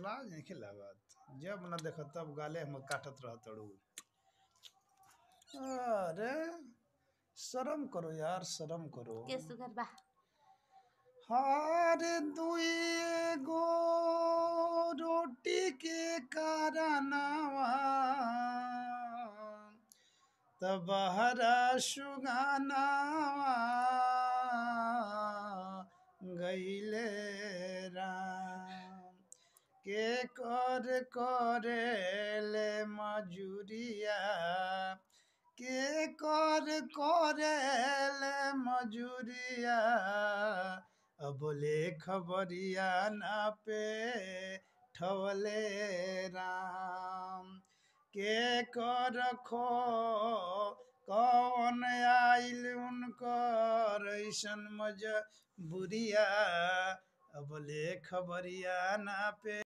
लाज नहीं लागत जब न देख तब गाले हम काटत रह तड़ू। अरे शर्म करो यार शर्म करो। के सुगर बा हार दुई गो रोटी के कारनावा तब हरा सुगानावा गईले राम के करे ले मजूरिया के करे ले मजूरिया बोले खबरिया ना पे ठवले राम के कर खो कौन आइल उनकर ऐसन मजबूरिया बोले खबरिया ना पे